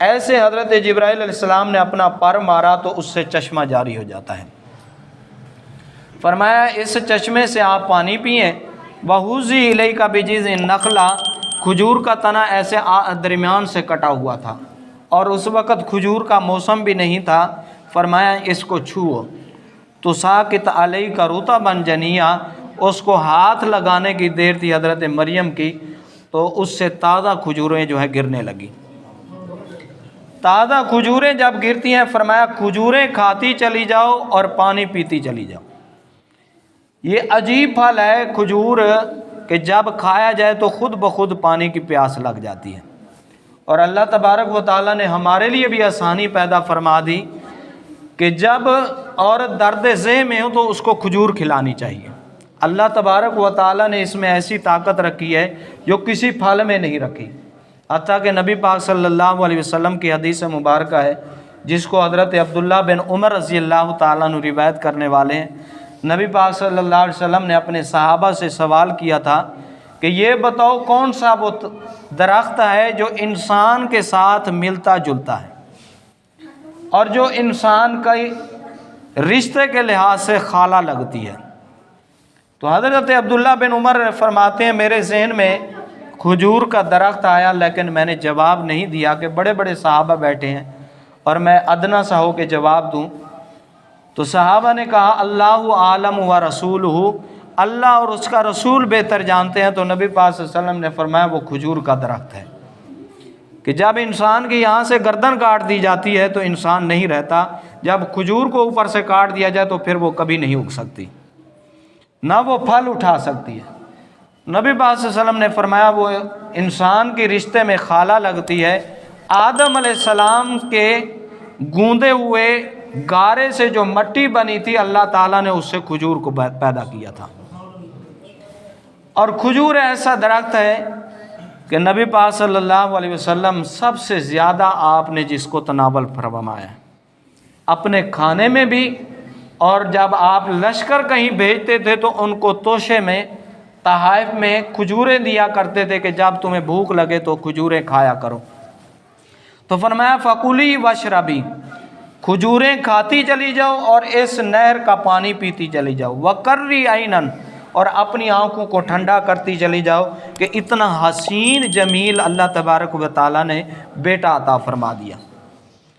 ایسے حضرت جبرائیل علیہ السلام نے اپنا پر مارا تو اس سے چشمہ جاری ہو جاتا ہے۔ فرمایا اس چشمے سے آپ پانی پئیں۔ وَحُوزِی إِلَيْكَ بِجِذْعِ النَّخْلَةِ، کھجور کا تنا ایسے درمیان سے کٹا ہوا تھا اور اس وقت کھجور کا موسم بھی نہیں تھا۔ فرمایا اس کو چھو تو ساکت علیہ کا رطباً جنیا، اس کو ہاتھ لگانے کی دیر تھی حضرت مریم کی تو اس سے تازہ کھجوریں جو ہے گرنے لگی۔ تازہ کھجوریں جب گرتی ہیں فرمایا کھجوریں کھاتی چلی جاؤ اور پانی پیتی چلی جاؤ۔ یہ عجیب پھل ہے کھجور کہ جب کھایا جائے تو خود بخود پانی کی پیاس لگ جاتی ہے، اور اللہ تبارک و تعالیٰ نے ہمارے لیے بھی آسانی پیدا فرما دی کہ جب عورت درد ذہ میں ہو تو اس کو کھجور کھلانی چاہیے۔ اللہ تبارک و تعالیٰ نے اس میں ایسی طاقت رکھی ہے جو کسی پھل میں نہیں رکھی، حتیٰ کہ نبی پاک صلی اللہ علیہ وسلم کی حدیث مبارکہ ہے جس کو حضرت عبداللہ بن عمر رضی اللہ تعالیٰ عنہ روایت کرنے والے ہیں۔ نبی پاک صلی اللہ علیہ وسلم نے اپنے صحابہ سے سوال کیا تھا کہ یہ بتاؤ کون سا وہ درخت ہے جو انسان کے ساتھ ملتا جلتا ہے اور جو انسان کا رشتے کے لحاظ سے خالہ لگتی ہے؟ تو حضرت عبداللہ بن عمر فرماتے ہیں میرے ذہن میں کھجور کا درخت آیا، لیکن میں نے جواب نہیں دیا کہ بڑے بڑے صحابہ بیٹھے ہیں اور میں ادنا سا ہو کے جواب دوں۔ تو صحابہ نے کہا اللہ عالم و رسولہ، اللہ اور اس کا رسول بہتر جانتے ہیں۔ تو نبی پاک صلی اللہ علیہ وسلم نے فرمایا وہ کھجور کا درخت ہے کہ جب انسان کی یہاں سے گردن کاٹ دی جاتی ہے تو انسان نہیں رہتا، جب کھجور کو اوپر سے کاٹ دیا جائے تو پھر وہ کبھی نہیں اگ سکتی، نہ وہ پھل اٹھا سکتی ہے۔ نبی پاک صلی اللہ علیہ وسلم نے فرمایا وہ انسان کے رشتے میں خالہ لگتی ہے۔ آدم علیہ السلام کے گوندے ہوئے گارے سے جو مٹی بنی تھی اللہ تعالیٰ نے اس سے کھجور کو پیدا کیا تھا، اور کھجور ایسا درخت ہے کہ نبی پاک صلی اللہ علیہ وسلم سب سے زیادہ آپ نے جس کو تناول فرمایا اپنے کھانے میں بھی، اور جب آپ لشکر کہیں بھیجتے تھے تو ان کو توشے میں تحائف میں کھجوریں دیا کرتے تھے کہ جب تمہیں بھوک لگے تو کھجوریں کھایا کرو۔ تو فرمایا فکلی واشربی، کھجوریں کھاتی چلی جاؤ اور اس نہر کا پانی پیتی چلی جاؤ، وقری عینن، اور اپنی آنکھوں کو ٹھنڈا کرتی چلی جاؤ کہ اتنا حسین جمیل اللہ تبارک و تعالیٰ نے بیٹا عطا فرما دیا۔